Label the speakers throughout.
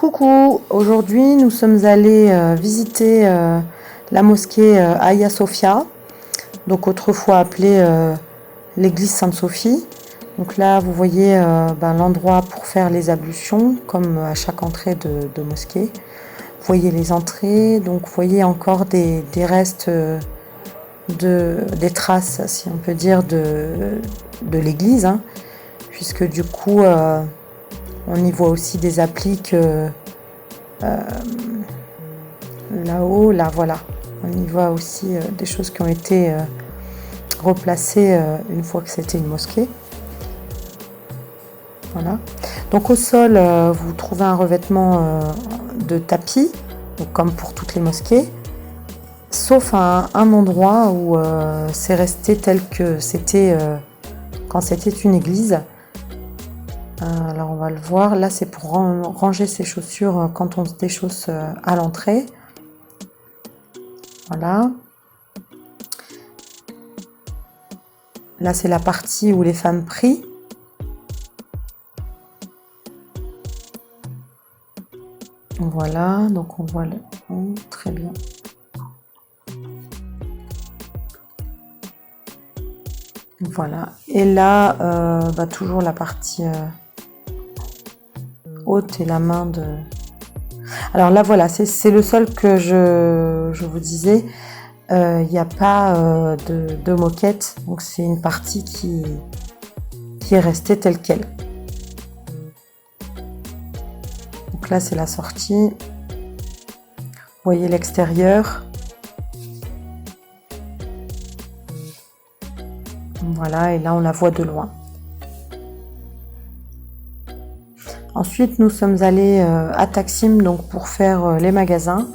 Speaker 1: Coucou, aujourd'hui nous sommes allés visiter la mosquée Hagia Sophia, donc autrefois appelée l'église Sainte-Sophie. Donc là vous voyez l'endroit pour faire les ablutions comme à chaque entrée de mosquée. Vous voyez les entrées, donc vous voyez encore des restes, des traces si on peut dire de l'église, hein, puisque du coup on y voit aussi des appliques là-haut, là voilà. On y voit aussi des choses qui ont été replacées une fois que c'était une mosquée. Voilà. Donc au sol, vous trouvez un revêtement de tapis, donc comme pour toutes les mosquées, sauf à un endroit où c'est resté tel que c'était quand c'était une église. Alors on va le voir, là c'est pour ranger ses chaussures quand on se déchausse à l'entrée. Voilà. Là c'est la partie où les femmes prient. Voilà, donc on voit le... Oh, très bien. Voilà, et là toujours la partie haute et la main de... Alors là voilà, c'est le sol que je vous disais, il n'y a pas de moquette, donc c'est une partie qui est restée telle qu'elle. Donc là c'est la sortie, vous voyez l'extérieur. Voilà, et là on la voit de loin. Ensuite, nous sommes allés à Taksim donc pour faire les magasins.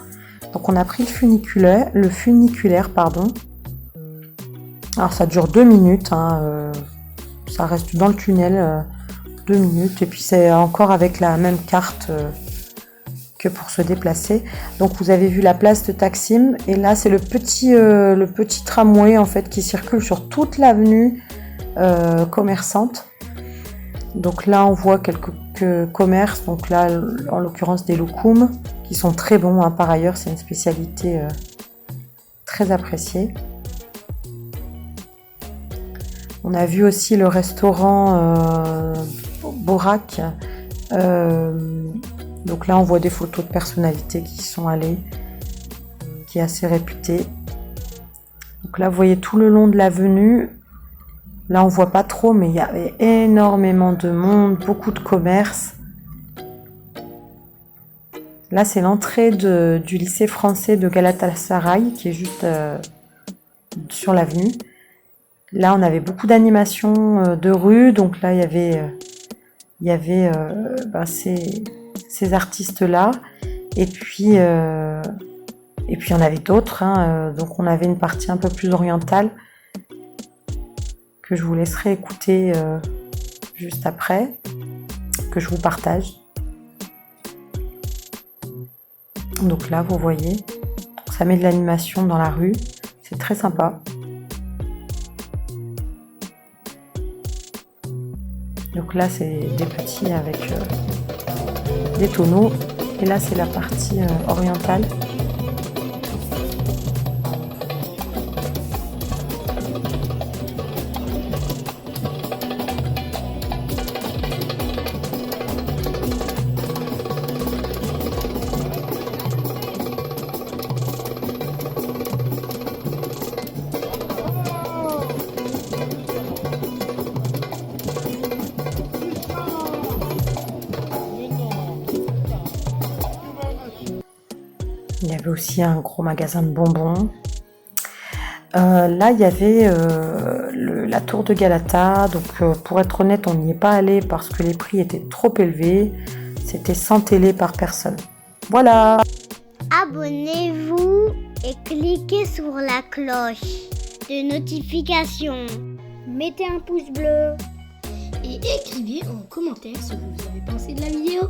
Speaker 1: Donc on a pris le funiculaire, pardon. Alors ça dure 2 minutes, hein, ça reste dans le tunnel 2 minutes, et puis c'est encore avec la même carte que pour se déplacer. Donc vous avez vu la place de Taksim, et là c'est le petit tramway en fait qui circule sur toute l'avenue commerçante. Donc là on voit quelques commerces, donc là en l'occurrence des loukoums qui sont très bons, hein, par ailleurs c'est une spécialité très appréciée. On a vu aussi le restaurant Borak, donc là on voit des photos de personnalités qui y sont allées, qui est assez réputé. Donc là vous voyez tout le long de l'avenue. Là, on voit pas trop, mais il y avait énormément de monde, beaucoup de commerces. Là, c'est l'entrée du lycée français de Galatasaray, qui est juste sur l'avenue. Là, on avait beaucoup d'animations de rue. Donc là, il y avait ces artistes-là. Et puis, il y en avait d'autres. Hein. Donc, on avait une partie un peu plus orientale, que je vous laisserai écouter juste après, que je vous partage. Donc là, vous voyez, ça met de l'animation dans la rue, c'est très sympa. Donc là, c'est des petits avec des tonneaux, et là, c'est la partie orientale. Il y avait aussi un gros magasin de bonbons. Là, il y avait la tour de Galata. Donc, pour être honnête, on n'y est pas allé parce que les prix étaient trop élevés. C'était 100 télé par personne. Voilà.
Speaker 2: Abonnez-vous et cliquez sur la cloche de notification.
Speaker 3: Mettez un pouce bleu et écrivez en commentaire ce que vous avez pensé de la vidéo.